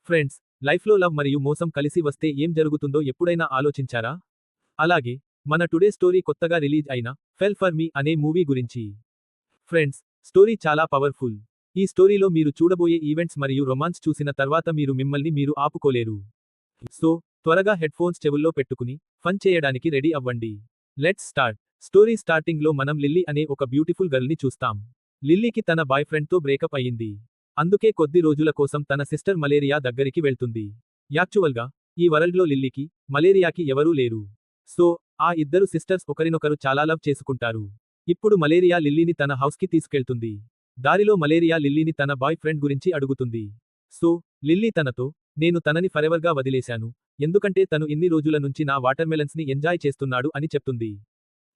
Friends, లైఫ్లో love మరియు మోసం కలిసి వస్తే ఏం జరుగుతుందో ఎప్పుడైనా ఆలోచించారా? అలాగే, మన టుడే స్టోరీ కొత్తగా రిలీజ్ అయిన ఫెల్ ఫర్ మీ అనే మూవీ గురించి. ఫ్రెండ్స్, స్టోరీ చాలా పవర్ఫుల్. ఈ స్టోరీలో మీరు చూడబోయే ఈవెంట్స్ మరియు రొమాన్స్ చూసిన తర్వాత మీరు మిమ్మల్ని మీరు ఆపుకోలేరు. సో, త్వరగా హెడ్ఫోన్స్ చెవుల్లో పెట్టుకుని ఫన్ చేయడానికి రెడీ అవ్వండి. Let's start. స్టోరీ స్టార్టింగ్లో మనం లిల్లీ అనే ఒక బ్యూటిఫుల్ గర్ల్ని చూస్తాం. లిల్లీకి తన బాయ్ ఫ్రెండ్తో బ్రేకప్ అయ్యింది. అందుకే కొద్ది రోజుల కోసం తన సిస్టర్ మలేరియా దగ్గరికి వెళ్తుంది. యాక్చువల్గా, ఈ వరల్డ్లో లిల్లీకి, మలేరియాకి ఎవరూ లేరు. సో, ఆ ఇద్దరు సిస్టర్స్ ఒకరినొకరు చాలా లవ్ చేసుకుంటారు. ఇప్పుడు మలేరియా లిల్లీని తన హౌస్కి తీసుకెళ్తుంది. దారిలో మలేరియా లిల్లీని తన బాయ్ ఫ్రెండ్ గురించి అడుగుతుంది. సో, లిల్లీ తనతో, నేను తనని ఫరెవర్గా వదిలేశాను, ఎందుకంటే తను ఇన్ని రోజుల నుంచి నా వాటర్మెలన్స్ని ఎంజాయ్ చేస్తున్నాడు అని చెప్తుంది.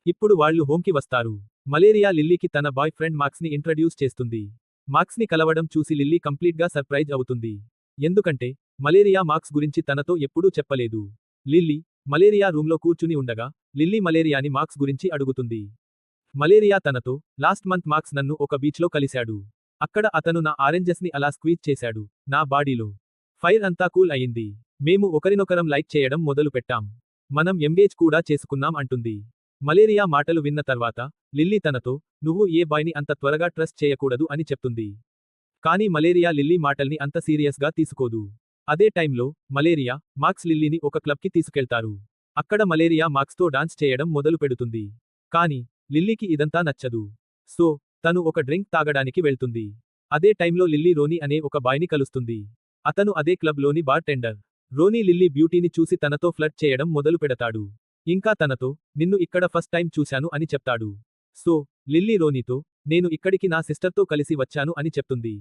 ఇప్పుడు వాళ్ళు హోమ్కి వస్తారు. మలేరియా లిల్లీకి తన బాయ్ ఫ్రెండ్ మార్క్స్ని ఇంట్రడ్యూస్ చేస్తుంది. మార్క్స్ని కలవడం చూసి లిల్లీ కంప్లీట్గా సర్ప్రైజ్ అవుతుంది. ఎందుకంటే, మలేరియా మార్క్స్ గురించి తనతో ఎప్పుడూ చెప్పలేదు. లిల్లీ, మలేరియా రూమ్లో కూర్చుని ఉండగా, లిల్లీ మలేరియాని మార్క్స్ గురించి అడుగుతుంది. మలేరియా తనతో, లాస్ట్ మంత్ మార్క్స్ నన్ను ఒక బీచ్లో కలిశాడు. అక్కడ అతను నా ఆరెంజెస్ని అలా స్క్వీజ్ చేశాడు. నా బాడీలో ఫైర్ అంతా కూల్ అయింది. మేము ఒకరినొకరం లైక్ చేయడం మొదలు పెట్టాం. మనం ఎంగేజ్ కూడా చేసుకున్నాం అంటుంది. మలేరియా మాటలు విన్న తర్వాత, లిల్లీ తనతో, నువ్వు ఏ బాయ్ని అంత త్వరగా ట్రస్ట్ చేయకూడదు అని చెప్తుంది. కానీ మలేరియా లిల్లీ మాటల్ని అంత సీరియస్గా తీసుకోదు. అదే టైంలో, మలేరియా, మార్క్స్ లిల్లీని ఒక క్లబ్కి తీసుకెళ్తారు. అక్కడ మలేరియా మార్క్స్తో డాన్స్ చేయడం మొదలు పెడుతుంది. కానీ, లిల్లీకి ఇదంతా నచ్చదు. సో, తను ఒక డ్రింక్ తాగడానికి వెళ్తుంది. అదే టైంలో లిల్లీ రోనీ అనే ఒక బాయ్ని కలుస్తుంది. అతను అదే క్లబ్లోని బార్ టెండర్. రోనీ లిల్లీ బ్యూటీని చూసి తనతో ఫ్లర్ట్ చేయడం మొదలు పెడతాడు. ఇంకా తనతో, నిన్ను ఇక్కడ ఫస్ట్ టైం చూశాను అని చెప్తాడు. సో, లిల్లీ రోనీతో, నేను ఇక్కడికి నా సిస్టర్తో కలిసి వచ్చాను అని చెప్తుంది.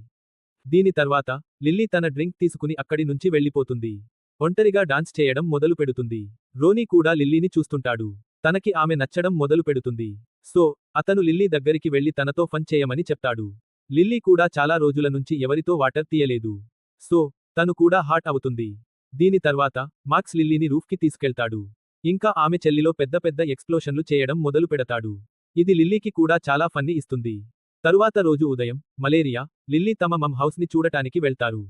దీని తర్వాత, లిల్లీ తన డ్రింక్ తీసుకుని అక్కడి నుంచి వెళ్ళిపోతుంది. ఒంటరిగా డాన్స్ చేయడం మొదలు పెడుతుంది. రోనీ కూడా లిల్లీని చూస్తుంటాడు. తనకి ఆమె నచ్చడం మొదలు పెడుతుంది. సో, అతను లిల్లీ దగ్గరికి వెళ్లి తనతో ఫన్ చేయమని చెప్తాడు. లిల్లీ కూడా చాలా రోజుల నుంచి ఎవరితో వాటర్ తీయలేదు. సో, తను కూడా హాట్ అవుతుంది. దీని తర్వాత, మార్క్స్ లిల్లీని రూఫ్కి తీసుకెళ్తాడు. ఇంకా ఆమె చెల్లిలో పెద్ద పెద్ద ఎక్స్ప్లోషన్లు చేయడం మొదలు పెడతాడు. ఇది లిల్లీకి కూడా చాలా ఫన్ని ఇస్తుంది. తరువాత రోజు ఉదయం, మలేరియా, లిల్లీ తమ మమ్ హౌస్ని చూడటానికి వెళ్తారు.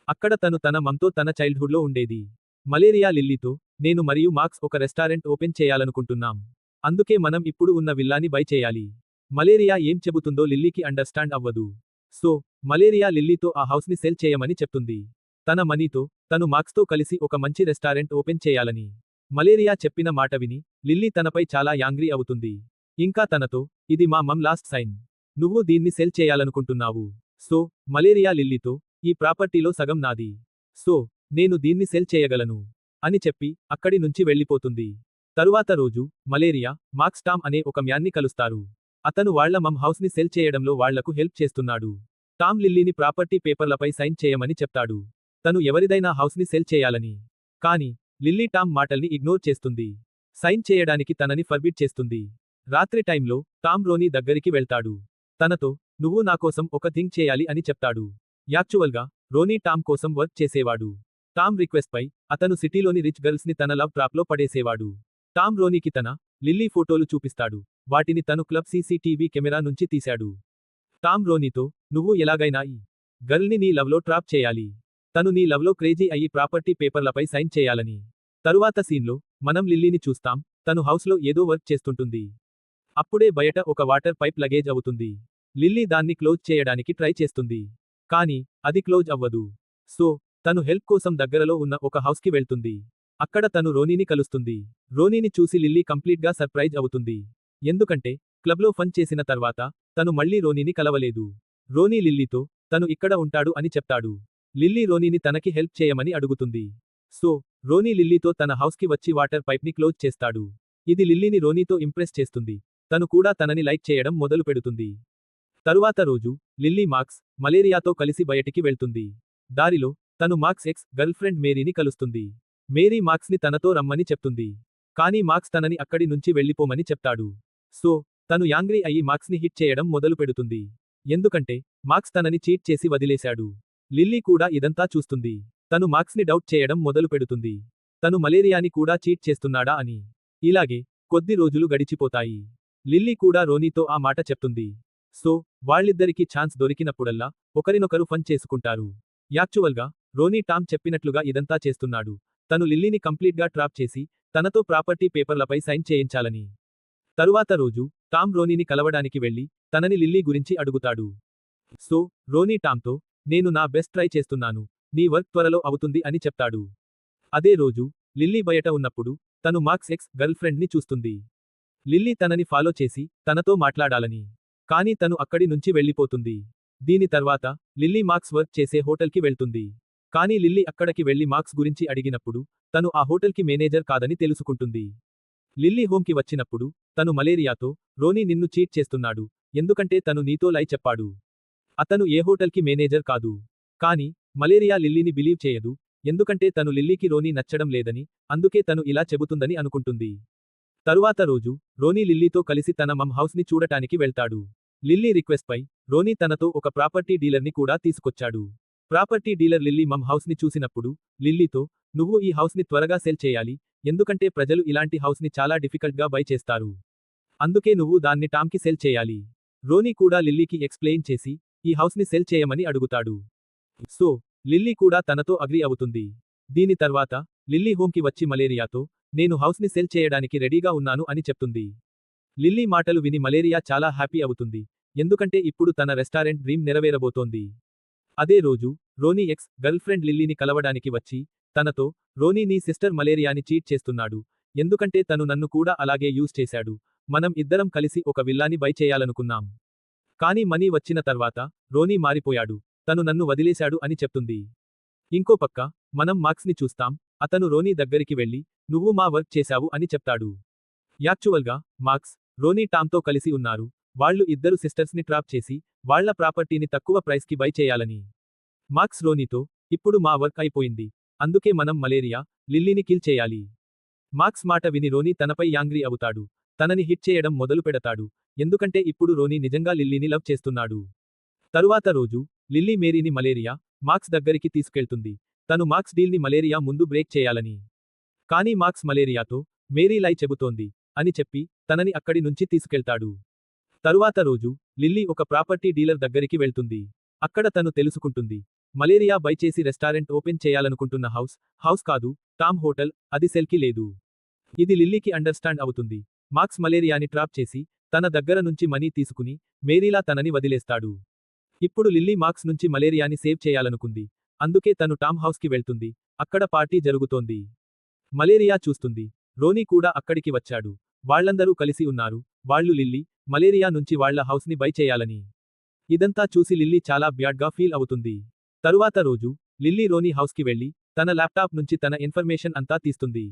అక్కడ తను తన మమ్తో తన చైల్డ్హుడ్లో ఉండేది. మలేరియా లిల్లీతో, నేను మరియు మార్క్స్ ఒక రెస్టారెంట్ ఓపెన్ చేయాలనుకుంటున్నాం. అందుకే మనం ఇప్పుడు ఉన్న విల్లాని బై చేయాలి. మలేరియా ఏం చెబుతుందో లిల్లీకి అండర్స్టాండ్ అవ్వదు. సో, మలేరియా లిల్లీతో ఆ హౌస్ని సెల్ చేయమని చెప్తుంది. తన మనీతో, తను మార్క్స్తో కలిసి ఒక మంచి రెస్టారెంట్ ఓపెన్ చేయాలని. మలేరియా చెప్పిన మాట విని, లిల్లీ తనపై చాలా యాంగ్రీ అవుతుంది. ఇంకా తనతో, ఇది మా మమ్ లాస్ట్ సైన్. నువ్వు దీన్ని సెల్ చేయాలనుకుంటున్నావు. సో, మలేరియా లిల్లీతో, ఈ ప్రాపర్టీలో సగం నాది. సో, నేను దీన్ని సెల్ చేయగలను. అని చెప్పి, అక్కడి నుంచి వెళ్ళిపోతుంది. తరువాత రోజు, మలేరియా, మార్క్స్ టామ్ అనే ఒక మ్యాన్ని కలుస్తారు. అతను వాళ్ల మమ్ హౌస్ని సెల్ చేయడంలో వాళ్లకు హెల్ప్ చేస్తున్నాడు. టామ్ లిల్లీని ప్రాపర్టీ పేపర్లపై సైన్ చేయమని చెప్తాడు. తను ఎవరిదైనా హౌస్ని సెల్ చేయాలని. కానీ, లిల్లీ టామ్ మాటల్ని ఇగ్నోర్ చేస్తుంది. సైన్ చేయడానికి తనని ఫర్బిడ్ చేస్తుంది. రాత్రి టైంలో, టామ్ రోనీ దగ్గరికి వెళ్తాడు. తనతో, నువ్వు నాకోసం ఒక థింగ్ చేయాలి అని చెప్తాడు. యాక్చువల్గా, రోనీ టామ్ కోసం వర్క్ చేసేవాడు. టామ్ రిక్వెస్ట్ పై, అతను సిటీలోని రిచ్ గర్ల్స్ని తన లవ్ ట్రాప్లో పడేసేవాడు. టామ్ రోనీకి తన, లిల్లీ ఫోటోలు చూపిస్తాడు. వాటిని తను క్లబ్ సీసీటీవీ కెమెరా నుంచి తీశాడు. టామ్ రోనీతో, నువ్వు ఎలాగైనా ఈ గర్ల్ని నీ లవ్లో ట్రాప్ చేయాలి. తను నీ లవ్లో క్రేజీ అయ్యి ప్రాపర్టీ పేపర్లపై సైన్ చేయాలని. తరువాత సీన్లో, మనం లిల్లీని చూస్తాం, తను హౌస్లో ఏదో వర్క్ చేస్తుంటుంది. అప్పుడే బయట ఒక వాటర్ పైప్ లగేజ్ అవుతుంది. లిల్లీ దాన్ని క్లోజ్ చేయడానికి ట్రై చేస్తుంది. కానీ, అది క్లోజ్ అవ్వదు. సో, తను హెల్ప్ కోసం దగ్గరలో ఉన్న ఒక హౌస్కి వెళ్తుంది. అక్కడ తను రోనీని కలుస్తుంది. రోనీని చూసి లిల్లీ కంప్లీట్గా సర్ప్రైజ్ అవుతుంది. ఎందుకంటే, క్లబ్లో ఫన్ చేసిన తర్వాత, తను మళ్లీ రోనీని కలవలేదు. రోనీ లిల్లీతో, తను ఇక్కడ ఉంటాడు అని చెప్తాడు. లిల్లీ రోనీని తనకి హెల్ప్ చేయమని అడుగుతుంది. సో, రోనీ లిల్లీతో తన హౌస్కి వచ్చి వాటర్ పైప్ని క్లోజ్ చేస్తాడు. ఇది లిల్లీని రోనీతో ఇంప్రెస్ చేస్తుంది. తను కూడా తనని లైక్ చేయడం మొదలు పెడుతుంది. తరువాత రోజు, లిల్లీ మార్క్స్, మలేరియాతో కలిసి బయటికి వెళ్తుంది. దారిలో, తను మార్క్స్ ఎక్స్ గర్ల్ఫ్రెండ్ మేరీని కలుస్తుంది. మేరీ మార్క్స్ని తనతో రమ్మని చెప్తుంది. కానీ మార్క్స్ తనని అక్కడి నుంచి వెళ్ళిపోమని చెప్తాడు. సో, తను యాంగ్రీ అయ్యి మార్క్స్ని హిట్ చేయడం మొదలు పెడుతుంది. ఎందుకంటే, మార్క్స్ తనని చీట్ చేసి వదిలేశాడు. లిల్లీ కూడా ఇదంతా చూస్తుంది. తను మార్క్స్ని డౌట్ చేయడం మొదలు పెడుతుంది. తను మలేరియాని కూడా చీట్ చేస్తున్నాడా అని. ఇలాగే, కొద్ది రోజులు గడిచిపోతాయి. లిల్లీ కూడా రోనీతో ఆ మాట చెప్తుంది. సో, వాళ్ళిద్దరికీ ఛాన్స్ దొరికినప్పుడల్లా, ఒకరినొకరు ఫన్ చేసుకుంటారు. యాక్చువల్గా, రోనీ టామ్ చెప్పినట్లుగా ఇదంతా చేస్తున్నాడు. తను లిల్లీని కంప్లీట్గా ట్రాప్ చేసి, తనతో ప్రాపర్టీ పేపర్లపై సైన్ చేయించాలని. తరువాత రోజు, టామ్ రోనీని కలవడానికి వెళ్లి, తనని లిల్లీ గురించి అడుగుతాడు. సో, రోనీ టామ్తో, నేను నా బెస్ట్ ట్రై చేస్తున్నాను, నీ వర్క్ త్వరలో అవుతుంది అని చెప్తాడు. అదే రోజు, లిల్లీ బయట ఉన్నప్పుడు, తను మార్క్స్ ఎక్స్ గర్ల్ ఫ్రెండ్ని చూస్తుంది. లిల్లీ తనని ఫాలో చేసి, తనతో మాట్లాడాలని. కానీ తను అక్కడి నుంచి వెళ్ళిపోతుంది. దీని తర్వాత, లిల్లీ మార్క్స్ వర్క్ చేసే హోటల్కి వెళ్తుంది. కానీ లిల్లీ అక్కడికి వెళ్లి మార్క్స్ గురించి అడిగినప్పుడు, తను ఆ హోటల్కి మేనేజర్ కాదని తెలుసుకుంటుంది. లిల్లీ హోమ్కి వచ్చినప్పుడు, తను మలేరియాతో, రోనీ నిన్ను చీట్ చేస్తున్నాడు, ఎందుకంటే తను నీతో లై చెప్పాడు. అతను ఏ హోటల్కి మేనేజర్ కాదు. కానీ, మలేరియా లిల్లీని బిలీవ్ చేయదు, ఎందుకంటే తను లిల్లీకి రోనీ నచ్చడం లేదని, అందుకే తను ఇలా చెబుతుందని అనుకుంటుంది. తరువాత రోజు, రోనీ లిల్లీతో కలిసి తన మమ్ హౌస్ని చూడటానికి వెళ్తాడు. లిల్లీ రిక్వెస్ట్పై, రోనీ తనతో ఒక ప్రాపర్టీ డీలర్ని కూడా తీసుకొచ్చాడు. ప్రాపర్టీ డీలర్ లిల్లీ మమ్ హౌస్ని చూసినప్పుడు, లిల్లీతో, నువ్వు ఈ హౌస్ని త్వరగా సెల్ చేయాలి, ఎందుకంటే ప్రజలు ఇలాంటి హౌస్ని చాలా డిఫికల్ట్గా బై చేస్తారు. అందుకే నువ్వు దాన్ని టామ్కి సెల్ చేయాలి. రోనీ కూడా లిల్లీకి ఎక్స్ప్లెయిన్ చేసి, ఈ హౌస్ని సెల్ చేయమని అడుగుతాడు. సో, లిల్లీ కూడా తనతో అగ్రీ అవుతుంది. దీని తర్వాత, లిల్లీ హోమ్కి వచ్చి మలేరియాతో, నేను హౌస్ని సెల్ చేయడానికి రెడీగా ఉన్నాను అని చెప్తుంది. లిల్లీ మాటలు విని మలేరియా చాలా హ్యాపీ అవుతుంది, ఎందుకంటే ఇప్పుడు తన రెస్టారెంట్ డ్రీమ్ నెరవేరబోతోంది. అదే రోజు, రోనీ ఎక్స్ గర్ల్ ఫ్రెండ్ లిల్లీని కలవడానికి వచ్చి, తనతో, రోనీ నీ సిస్టర్ మలేరియాని చీట్ చేస్తున్నాడు, ఎందుకంటే తను నన్ను కూడా అలాగే యూజ్ చేశాడు, మనం ఇద్దరం కలిసి ఒక విల్లాని బై చేయాలనుకున్నాం. కానీ మనీ వచ్చిన తర్వాత, రోనీ మారిపోయాడు, తను నన్ను వదిలేశాడు అని చెప్తుంది. ఇంకో పక్క, మనం మార్క్స్ని చూస్తాం, అతను రోనీ దగ్గరికి వెళ్లి, నువ్వు మా వర్క్ చేశావు అని చెప్తాడు. యాక్చువల్గా, మార్క్స్, రోనీ టామ్తో కలిసి ఉన్నారు, వాళ్ళు ఇద్దరు సిస్టర్స్ని ట్రాప్ చేసి, వాళ్ల ప్రాపర్టీని తక్కువ ప్రైస్కి బై చేయాలని. మార్క్స్ రోనీతో, ఇప్పుడు మా వర్క్ అయిపోయింది, అందుకే మనం మలేరియా, లిల్లీని కిల్ చేయాలి. మార్క్స్ మాట విని రోనీ తనపై యాంగ్రీ అవుతాడు, తనని హిట్ చేయడం మొదలు పెడతాడు, ఎందుకంటే ఇప్పుడు రోనీ నిజంగా లిల్లీని లవ్ చేస్తున్నాడు. తరువాత రోజు, లిల్లీ మేరీని మలేరియా, మార్క్స్ దగ్గరికి తీసుకెళ్తుంది, తను మార్క్స్ డీల్ని మలేరియా ముందు బ్రేక్ చేయాలని. కానీ మార్క్స్ మలేరియాతో, మేరీ లై చెబుతోంది అని చెప్పి, తనని అక్కడి నుంచి తీసుకెళ్తాడు. తరువాత రోజు, లిల్లీ ఒక ప్రాపర్టీ డీలర్ దగ్గరికి వెళ్తుంది. అక్కడ తను తెలుసుకుంటుంది, మలేరియా బై చేసి రెస్టారెంట్ ఓపెన్ చేయాలనుకుంటున్న హౌస్ కాదు, టామ్ హోటల్, అది సెల్కి లేదు. ఇది లిల్లీకి అండర్స్టాండ్ అవుతుంది. మార్క్స్ మలేరియాని ట్రాప్ చేసి, తన దగ్గర నుంచి మనీ తీసుకుని, మేరీలా తనని వదిలేస్తాడు. ఇప్పుడు లిల్లీ మార్క్స్ నుంచి మలేరియాని సేవ్ చేయాలనుకుంది, అందుకే తను టామ్ హౌస్కి వెళ్తుంది, అక్కడ పార్టీ జరుగుతోంది. మలేరియా చూస్తుంది, రోనీ కూడా అక్కడికి వచ్చాడు, వాళ్లందరూ కలిసి ఉన్నారు, వాళ్ళు లిల్లీ, మలేరియా నుంచి వాళ్ల హౌస్ని బై చేయాలని. ఇదంతా చూసి లిల్లీ చాలా బ్యాడ్గా ఫీల్ అవుతుంది. తరువాత రోజు, లిల్లీ రోనీ హౌస్కి వెళ్లి, తన ల్యాప్టాప్ నుంచి తన ఇన్ఫర్మేషన్ అంతా తీస్తుంది.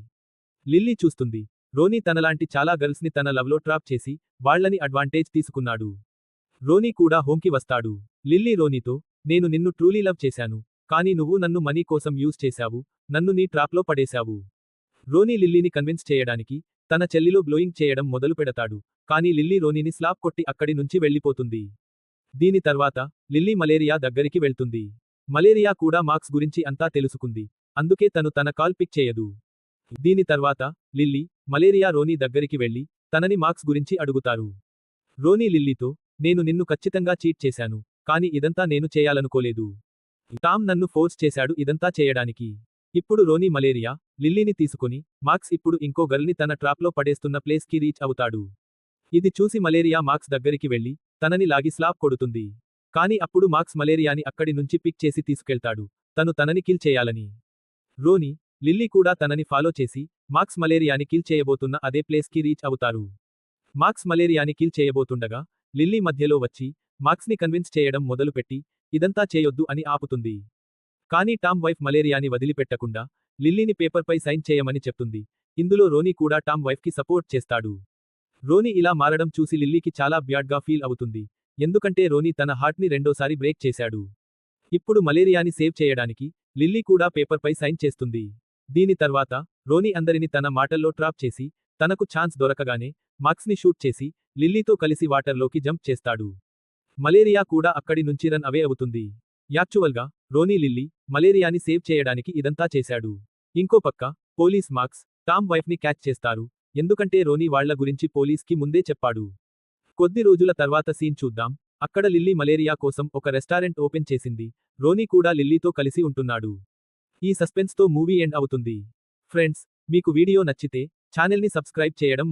లిల్లీ చూస్తుంది, రోనీ తనలాంటి చాలా గర్ల్స్ని తన లవ్లో ట్రాప్ చేసి, వాళ్లని అడ్వాంటేజ్ తీసుకున్నాడు. రోనీ కూడా హోమ్కి వస్తాడు. లిల్లీ రోనీతో, నేను నిన్ను ట్రూలీ లవ్ చేశాను, కానీ నువ్వు నన్ను మనీ కోసం యూజ్ చేశావు, నన్ను నీ ట్రాప్లో పడేశావు. రోనీ లిల్లీని కన్విన్స్ చేయడానికి, తన చెల్లిలో బ్లోయింగ్ చేయడం మొదలు పెడతాడు, కానీ లిల్లీ రోనీని స్లాప్ కొట్టి అక్కడి నుంచి వెళ్ళిపోతుంది. దీని తర్వాత, లిల్లీ మలేరియా దగ్గరికి వెళ్తుంది. మలేరియా కూడా మార్క్స్ గురించి అంతా తెలుసుకుంది, అందుకే తను తన కాల్ పిక్ చేయదు. దీని తర్వాత, లిల్లీ, మలేరియా రోనీ దగ్గరికి వెళ్లి, తనని మార్క్స్ గురించి అడుగుతారు. రోనీ లిల్లీతో, నేను నిన్ను ఖచ్చితంగా చీట్ చేశాను, కానీ ఇదంతా నేను చేయాలనుకోలేదు. టామ్ నన్ను ఫోర్స్ చేశాడు ఇదంతా చేయడానికి. ఇప్పుడు రోనీ మలేరియా, లిల్లీని తీసుకొని, మార్క్స్ ఇప్పుడు ఇంకో గర్ల్ని తన ట్రాప్లో పడేస్తున్న ప్లేస్కి రీచ్ అవుతాడు. ఇది చూసి మలేరియా మార్క్స్ దగ్గరికి వెళ్లి, తనని లాగి స్లాప్ కొడుతుంది. కానీ అప్పుడు మార్క్స్ మలేరియాని అక్కడి నుంచి పిక్ చేసి తీసుకెళ్తాడు, తను తనని కిల్ చేయాలని. రోనీ, లిల్లీ కూడా తనని ఫాలో చేసి, మార్క్స్ మలేరియాని కిల్ చేయబోతున్న అదే ప్లేస్కి రీచ్ అవుతారు. మార్క్స్ మలేరియాని కిల్ చేయబోతుండగా, లిల్లీ మధ్యలో వచ్చి, మార్క్స్ని కన్విన్స్ చేయడం మొదలుపెట్టి, ఇదంతా చేయొద్దు అని ఆపుతుంది. కానీ టామ్ వైఫ్ మలేరియాని వదిలిపెట్టకుండా, లిల్లీని పేపర్పై సైన్ చేయమని చెప్తుంది, ఇందులో రోనీ కూడా టామ్ వైఫ్కి సపోర్ట్ చేస్తాడు. రోనీ ఇలా మారడం చూసి లిల్లీకి చాలా బ్యాడ్గా ఫీల్ అవుతుంది, ఎందుకంటే రోనీ తన హార్ట్ని రెండోసారి బ్రేక్ చేశాడు. ఇప్పుడు మలేరియాని సేవ్ చేయడానికి, లిల్లీ కూడా పేపర్పై సైన్ చేస్తుంది. దీని తర్వాత, రోనీ అందరిని తన మాటల్లో ట్రాప్ చేసి, తనకు ఛాన్స్ దొరకగానే, మార్క్స్ని షూట్ చేసి, లిల్లీతో కలిసి వాటర్లోకి జంప్ చేస్తాడు. మలేరియా కూడా అక్కడి నుంచి రన్ అవే అవుతుంది. యాక్చువల్గా, రోనీ లిల్లీ, మలేరియాని సేవ్ చేయడానికి ఇదంతా చేశాడు. ఇంకో పక్క, పోలీస్ మార్క్స్, టామ్ వైఫ్ని క్యాచ్ చేస్తారు, ఎందుకంటే రోనీ వాళ్ల గురించి పోలీస్కి ముందే చెప్పాడు. కొద్ది రోజుల తర్వాత సీన్ చూద్దాం, అక్కడ లిల్లీ మలేరియా కోసం ఒక రెస్టారెంట్ ఓపెన్ చేసింది, రోనీ కూడా లిల్లీతో కలిసి ఉంటున్నాడు. ఈ సస్పెన్స్తో మూవీ ఎండ్ అవుతుంది. ఫ్రెండ్స్, మీకు వీడియో నచ్చితే ఛానల్ని సబ్స్క్రైబ్ చేయడం